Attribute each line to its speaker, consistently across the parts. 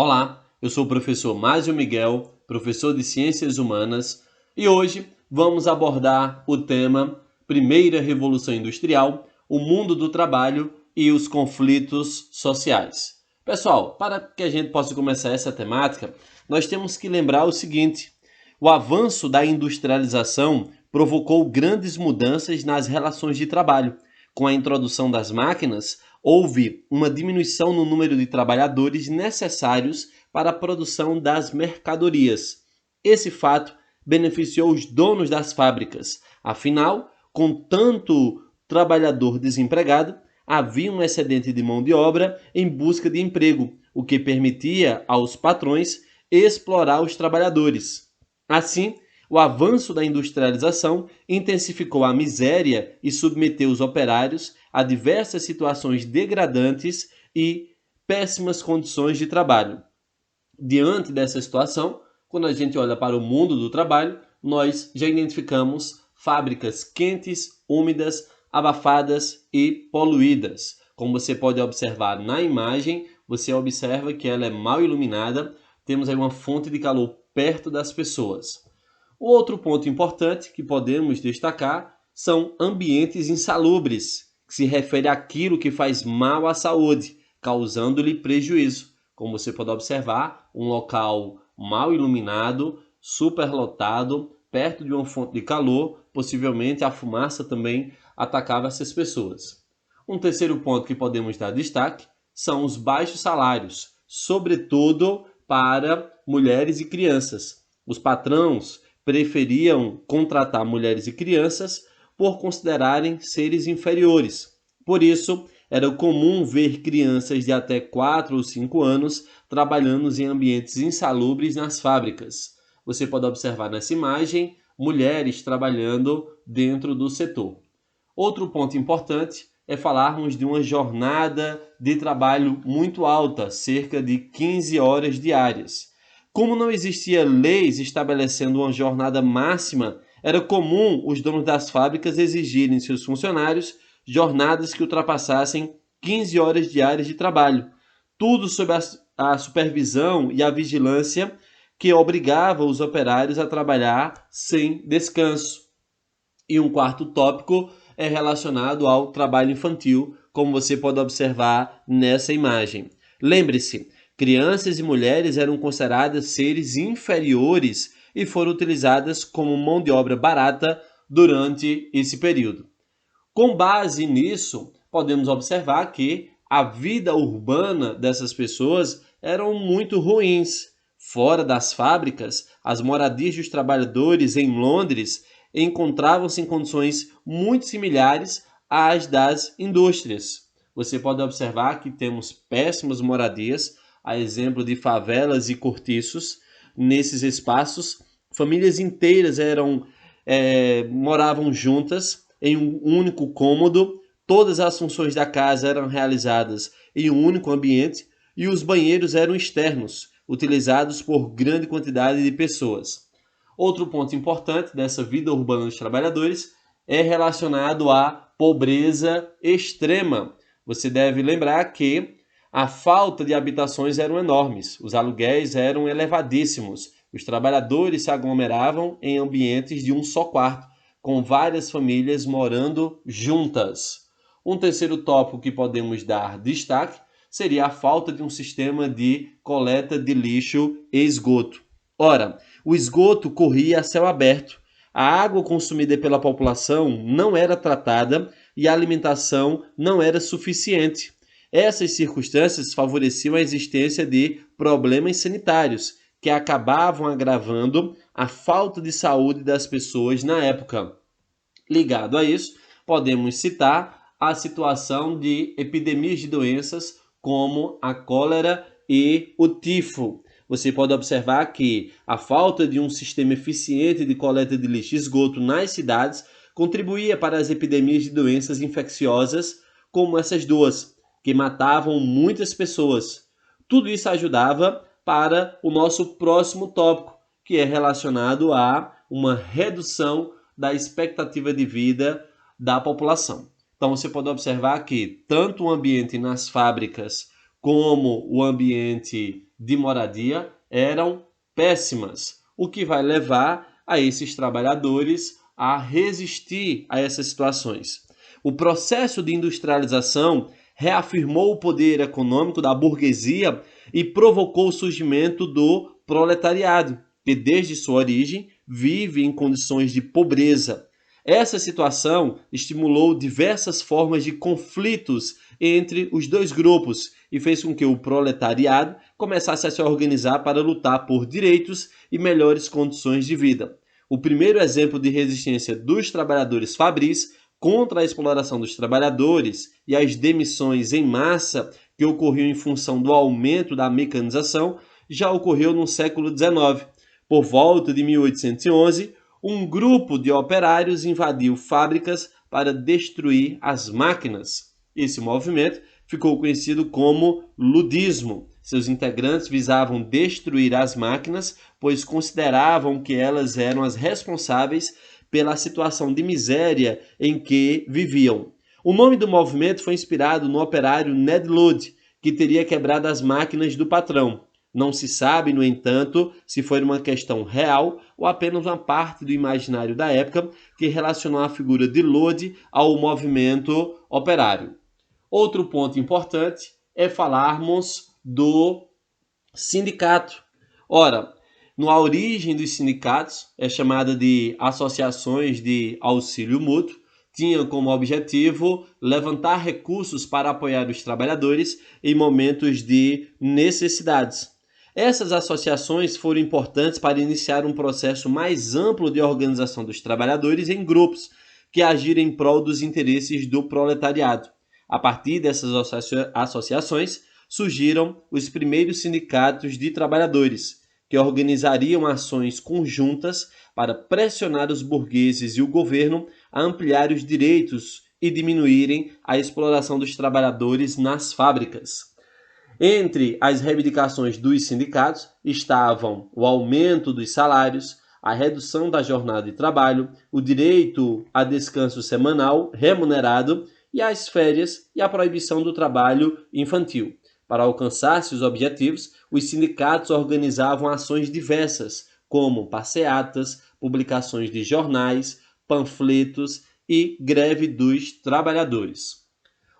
Speaker 1: Olá, eu sou o professor Másio Miguel, professor de Ciências Humanas, e hoje vamos abordar o tema Primeira Revolução Industrial, o mundo do trabalho e os conflitos sociais. Pessoal, para que a gente possa começar essa temática, nós temos que lembrar o seguinte: o avanço da industrialização provocou grandes mudanças nas relações de trabalho. Com a introdução das máquinas, houve uma diminuição no número de trabalhadores necessários para a produção das mercadorias. Esse fato beneficiou os donos das fábricas. Afinal, com tanto trabalhador desempregado, havia um excedente de mão de obra em busca de emprego, o que permitia aos patrões explorar os trabalhadores. Assim, o avanço da industrialização intensificou a miséria e submeteu os operários a diversas situações degradantes e péssimas condições de trabalho. Diante dessa situação, quando a gente olha para o mundo do trabalho, nós já identificamos fábricas quentes, úmidas, abafadas e poluídas. Como você pode observar na imagem, você observa que ela é mal iluminada, temos aí uma fonte de calor perto das pessoas. O outro ponto importante que podemos destacar são ambientes insalubres, que se refere àquilo que faz mal à saúde, causando-lhe prejuízo. Como você pode observar, um local mal iluminado, superlotado, perto de uma fonte de calor, possivelmente a fumaça também atacava essas pessoas. Um terceiro ponto que podemos dar destaque são os baixos salários, sobretudo para mulheres e crianças. Os patrões preferiam contratar mulheres e crianças por considerarem seres inferiores. Por isso, era comum ver crianças de até 4 ou 5 anos trabalhando em ambientes insalubres nas fábricas. Você pode observar nessa imagem mulheres trabalhando dentro do setor. Outro ponto importante é falarmos de uma jornada de trabalho muito alta, cerca de 15 horas diárias. Como não existia leis estabelecendo uma jornada máxima, era comum os donos das fábricas exigirem de seus funcionários jornadas que ultrapassassem 15 horas diárias de trabalho. Tudo sob a supervisão e a vigilância que obrigava os operários a trabalhar sem descanso. E um quarto tópico é relacionado ao trabalho infantil, como você pode observar nessa imagem. Lembre-se, crianças e mulheres eram consideradas seres inferiores e foram utilizadas como mão de obra barata durante esse período. Com base nisso, podemos observar que a vida urbana dessas pessoas eram muito ruins. Fora das fábricas, as moradias dos trabalhadores em Londres encontravam-se em condições muito similares às das indústrias. Você pode observar que temos péssimas moradias, a exemplo de favelas e cortiços. Nesses espaços, famílias inteiras moravam juntas em um único cômodo, todas as funções da casa eram realizadas em um único ambiente e os banheiros eram externos, utilizados por grande quantidade de pessoas. Outro ponto importante dessa vida urbana dos trabalhadores é relacionado à pobreza extrema. Você deve lembrar que a falta de habitações eram enormes, os aluguéis eram elevadíssimos, os trabalhadores se aglomeravam em ambientes de um só quarto, com várias famílias morando juntas. Um terceiro tópico que podemos dar destaque seria a falta de um sistema de coleta de lixo e esgoto. Ora, o esgoto corria a céu aberto, a água consumida pela população não era tratada e a alimentação não era suficiente. Essas circunstâncias favoreciam a existência de problemas sanitários, que acabavam agravando a falta de saúde das pessoas na época. Ligado a isso, podemos citar a situação de epidemias de doenças como a cólera e o tifo. Você pode observar que a falta de um sistema eficiente de coleta de lixo e esgoto nas cidades contribuía para as epidemias de doenças infecciosas como essas duas, que matavam muitas pessoas. Tudo isso ajudava para o nosso próximo tópico, que é relacionado a uma redução da expectativa de vida da população. Então você pode observar que tanto o ambiente nas fábricas como o ambiente de moradia, eram péssimas, o que vai levar a esses trabalhadores a resistir a essas situações. O processo de industrialização reafirmou o poder econômico da burguesia e provocou o surgimento do proletariado, que desde sua origem vive em condições de pobreza. Essa situação estimulou diversas formas de conflitos entre os dois grupos e fez com que o proletariado começasse a se organizar para lutar por direitos e melhores condições de vida. O primeiro exemplo de resistência dos trabalhadores fabris contra a exploração dos trabalhadores e as demissões em massa que ocorriam em função do aumento da mecanização já ocorreu no século XIX. Por volta de 1811, um grupo de operários invadiu fábricas para destruir as máquinas. Esse movimento ficou conhecido como ludismo. Seus integrantes visavam destruir as máquinas, pois consideravam que elas eram as responsáveis pela situação de miséria em que viviam. O nome do movimento foi inspirado no operário Ned Ludd, que teria quebrado as máquinas do patrão. Não se sabe, no entanto, se foi uma questão real ou apenas uma parte do imaginário da época que relacionou a figura de Ludd ao movimento operário. Outro ponto importante é falarmos do sindicato. Ora, a origem dos sindicatos é chamada de associações de auxílio mútuo, tinha como objetivo levantar recursos para apoiar os trabalhadores em momentos de necessidades. Essas associações foram importantes para iniciar um processo mais amplo de organização dos trabalhadores em grupos que agiram em prol dos interesses do proletariado. A partir dessas associações surgiram os primeiros sindicatos de trabalhadores, que organizariam ações conjuntas para pressionar os burgueses e o governo a ampliar os direitos e diminuírem a exploração dos trabalhadores nas fábricas. Entre as reivindicações dos sindicatos estavam o aumento dos salários, a redução da jornada de trabalho, o direito a descanso semanal remunerado e as férias e a proibição do trabalho infantil. Para alcançar seus objetivos, os sindicatos organizavam ações diversas, como passeatas, publicações de jornais, panfletos e greve dos trabalhadores.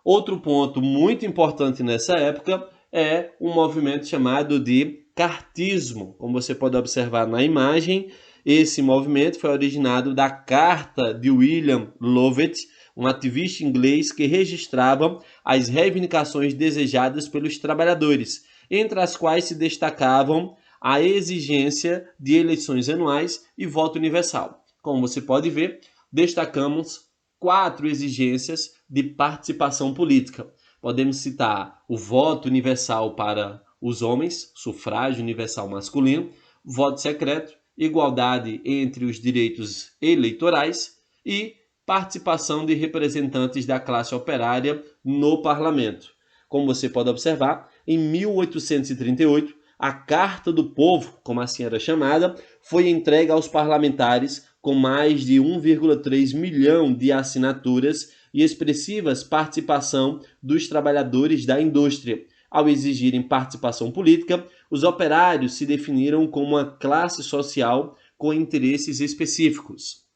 Speaker 1: Outro ponto muito importante nessa época é um movimento chamado de cartismo. Como você pode observar na imagem, esse movimento foi originado da carta de William Lovett, um ativista inglês que registrava as reivindicações desejadas pelos trabalhadores, entre as quais se destacavam a exigência de eleições anuais e voto universal. Como você pode ver, destacamos 4 exigências de participação política. Podemos citar o voto universal para os homens, sufrágio universal masculino, voto secreto, igualdade entre os direitos eleitorais e participação de representantes da classe operária no parlamento. Como você pode observar, em 1838, a Carta do Povo, como assim era chamada, foi entregue aos parlamentares com mais de 1,3 milhão de assinaturas e expressivas participação dos trabalhadores da indústria. Ao exigirem participação política, os operários se definiram como uma classe social com interesses específicos.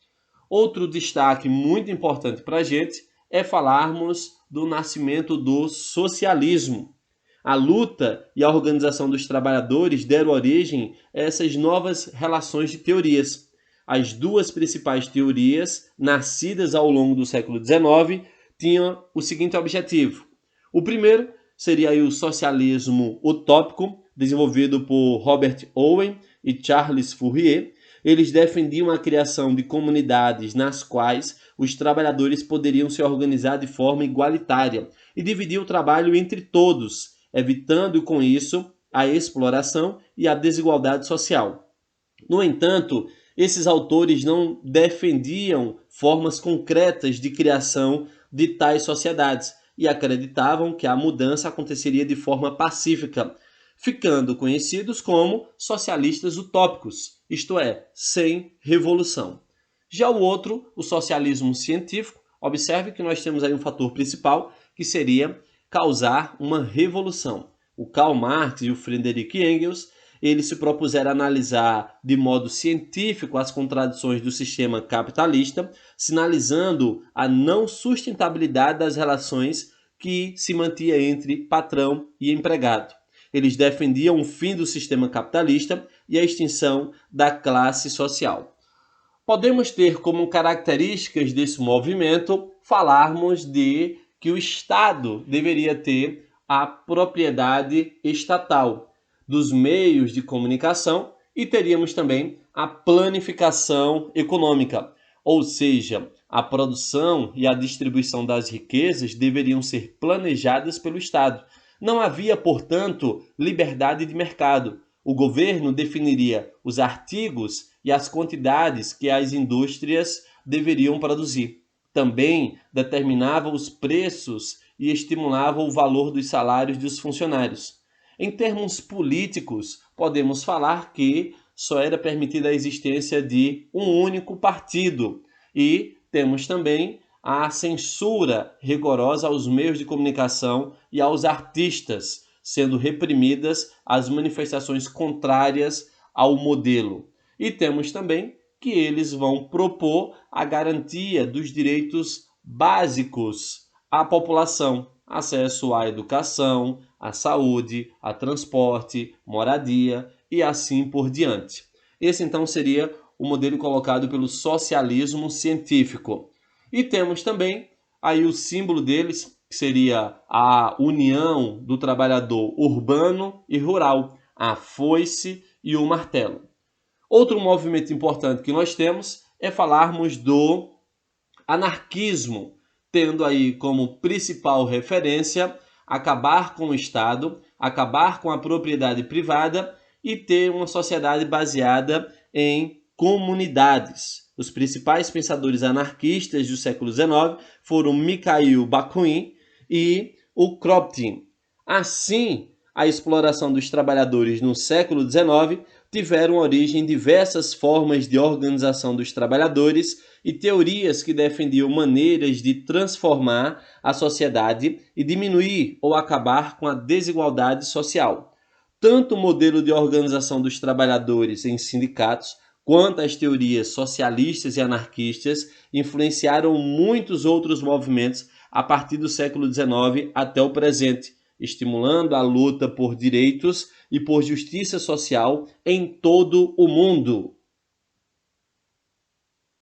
Speaker 1: Outro destaque muito importante para a gente é falarmos do nascimento do socialismo. A luta e a organização dos trabalhadores deram origem a essas novas relações de teorias. As duas principais teorias, nascidas ao longo do século XIX, tinham o seguinte objetivo. O primeiro seria o socialismo utópico, desenvolvido por Robert Owen e Charles Fourier. Eles defendiam a criação de comunidades nas quais os trabalhadores poderiam se organizar de forma igualitária e dividir o trabalho entre todos, evitando com isso a exploração e a desigualdade social. No entanto, esses autores não defendiam formas concretas de criação de tais sociedades e acreditavam que a mudança aconteceria de forma pacífica, ficando conhecidos como socialistas utópicos, isto é, sem revolução. Já o outro, o socialismo científico, observe que nós temos aí um fator principal, que seria causar uma revolução. o Karl Marx e o Friedrich Engels, eles se propuseram analisar de modo científico as contradições do sistema capitalista, sinalizando a não sustentabilidade das relações que se mantinha entre patrão e empregado. Eles defendiam o fim do sistema capitalista e a extinção da classe social. Podemos ter como características desse movimento falarmos de que o Estado deveria ter a propriedade estatal dos meios de comunicação e teríamos também a planificação econômica, ou seja, a produção e a distribuição das riquezas deveriam ser planejadas pelo Estado. Não havia, portanto, liberdade de mercado. O governo definiria os artigos e as quantidades que as indústrias deveriam produzir. Também determinava os preços e estimulava o valor dos salários dos funcionários. Em termos políticos, podemos falar que só era permitida a existência de um único partido e temos também a censura rigorosa aos meios de comunicação e aos artistas, sendo reprimidas as manifestações contrárias ao modelo. E temos também que eles vão propor a garantia dos direitos básicos à população, acesso à educação, à saúde, a transporte, moradia e assim por diante. Esse então seria o modelo colocado pelo socialismo científico. E temos também aí o símbolo deles, que seria a união do trabalhador urbano e rural, a foice e o martelo. Outro movimento importante que nós temos é falarmos do anarquismo, tendo aí como principal referência acabar com o Estado, acabar com a propriedade privada e ter uma sociedade baseada em comunidades. Os principais pensadores anarquistas do século XIX foram Mikhail Bakunin e o Kropotkin. Assim, a exploração dos trabalhadores no século XIX tiveram origem diversas formas de organização dos trabalhadores e teorias que defendiam maneiras de transformar a sociedade e diminuir ou acabar com a desigualdade social. Tanto o modelo de organização dos trabalhadores em sindicatos quanto as teorias socialistas e anarquistas influenciaram muitos outros movimentos a partir do século XIX até o presente, estimulando a luta por direitos e por justiça social em todo o mundo.